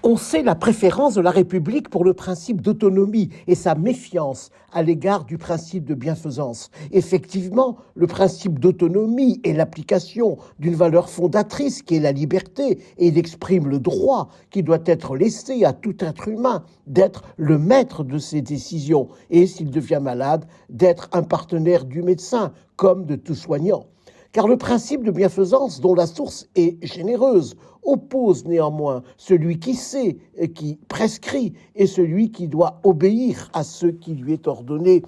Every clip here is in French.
On sait la préférence de la République pour le principe d'autonomie et sa méfiance à l'égard du principe de bienfaisance. Effectivement, le principe d'autonomie est l'application d'une valeur fondatrice qui est la liberté, et il exprime le droit qui doit être laissé à tout être humain d'être le maître de ses décisions et, s'il devient malade, d'être un partenaire du médecin comme de tout soignant. Car le principe de bienfaisance, dont la source est généreuse, oppose néanmoins celui qui sait et qui prescrit et celui qui doit obéir à ce qui lui est ordonné.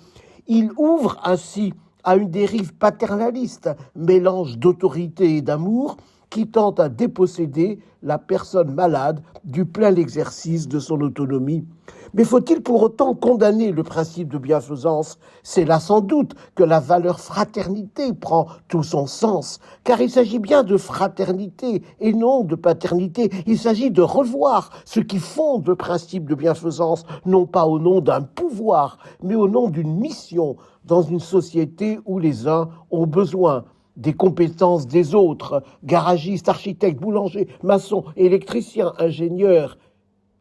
Il ouvre ainsi à une dérive paternaliste, mélange d'autorité et d'amour, qui tente à déposséder la personne malade du plein exercice de son autonomie. Mais faut-il pour autant condamner le principe de bienfaisance ? C'est là sans doute que la valeur fraternité prend tout son sens, car il s'agit bien de fraternité et non de paternité. Il s'agit de revoir ce qui fonde le principe de bienfaisance, non pas au nom d'un pouvoir, mais au nom d'une mission dans une société où les uns ont besoin des compétences des autres, garagistes, architectes, boulangers, maçons, électriciens, ingénieurs.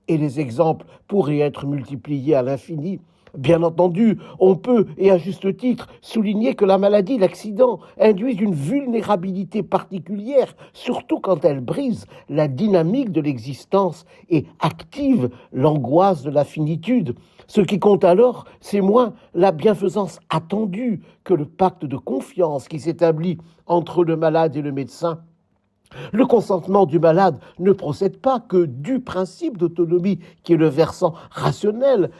Et les exemples pourraient être multipliés à l'infini. Bien entendu, on peut, et à juste titre, souligner que la maladie, l'accident, induisent une vulnérabilité particulière, surtout quand elle brise la dynamique de l'existence et active l'angoisse de la finitude. Ce qui compte alors, c'est moins la bienfaisance attendue que le pacte de confiance qui s'établit entre le malade et le médecin. Le consentement du malade ne procède pas que du principe d'autonomie qui est le versant rationnel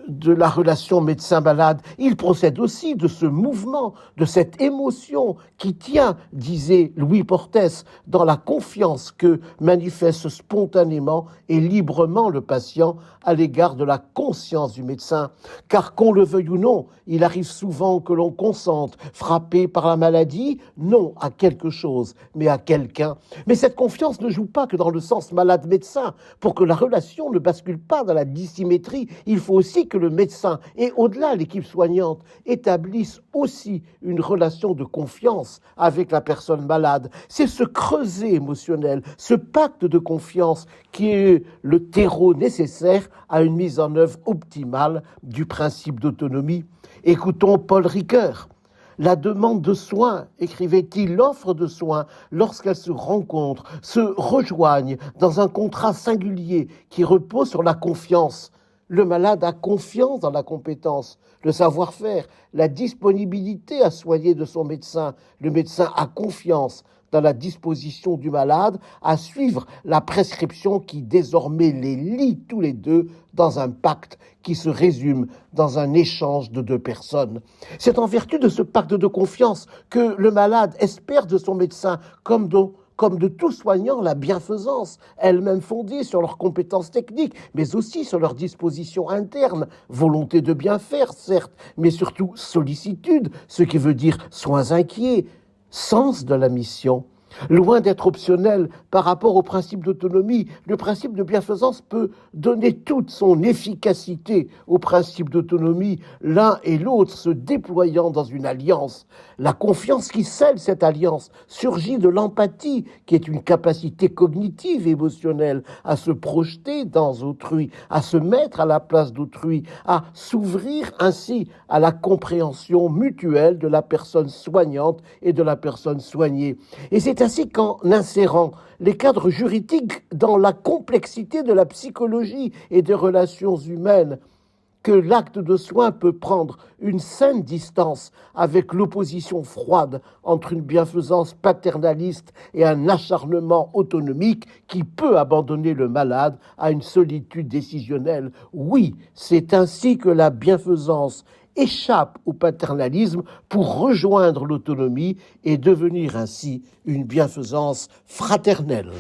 de la relation médecin-malade. Il procède aussi de ce mouvement, de cette émotion qui tient, disait Louis Portes, dans la confiance que manifeste spontanément et librement le patient à l'égard de la conscience du médecin. Car qu'on le veuille ou non, il arrive souvent que l'on consente, frappé par la maladie, non à quelque chose, mais à quelqu'un. Mais cette confiance ne joue pas que dans le sens malade-médecin. Pour que la relation ne bascule pas dans la dissymétrie, il faut aussi que le médecin et au-delà l'équipe soignante établissent aussi une relation de confiance avec la personne malade. C'est ce creuset émotionnel, ce pacte de confiance qui est le terreau nécessaire à une mise en œuvre optimale du principe d'autonomie. Écoutons Paul Ricoeur. La demande de soins, écrivait-il, l'offre de soins, lorsqu'elles se rencontrent, se rejoignent dans un contrat singulier qui repose sur la confiance. Le malade a confiance dans la compétence, le savoir-faire, la disponibilité à soigner de son médecin. Le médecin a confiance dans la disposition du malade à suivre la prescription qui désormais les lie tous les deux dans un pacte qui se résume dans un échange de deux personnes. C'est en vertu de ce pacte de confiance que le malade espère de son médecin comme de tout soignant, la bienfaisance, elle-même fondée sur leurs compétences techniques, mais aussi sur leur disposition interne, volonté de bien faire, certes, mais surtout sollicitude, ce qui veut dire soins inquiets, sens de la mission. Loin d'être optionnel par rapport au principe d'autonomie, le principe de bienfaisance peut donner toute son efficacité au principe d'autonomie, l'un et l'autre se déployant dans une alliance. La confiance qui scelle cette alliance surgit de l'empathie, qui est une capacité cognitive et émotionnelle à se projeter dans autrui, à se mettre à la place d'autrui, à s'ouvrir ainsi à la compréhension mutuelle de la personne soignante et de la personne soignée. Et c'est ainsi qu'en insérant les cadres juridiques dans la complexité de la psychologie et des relations humaines, que l'acte de soin peut prendre une saine distance avec l'opposition froide entre une bienfaisance paternaliste et un acharnement autonomique qui peut abandonner le malade à une solitude décisionnelle. Oui, c'est ainsi que la bienfaisance échappe au paternalisme pour rejoindre l'autonomie et devenir ainsi une bienfaisance fraternelle.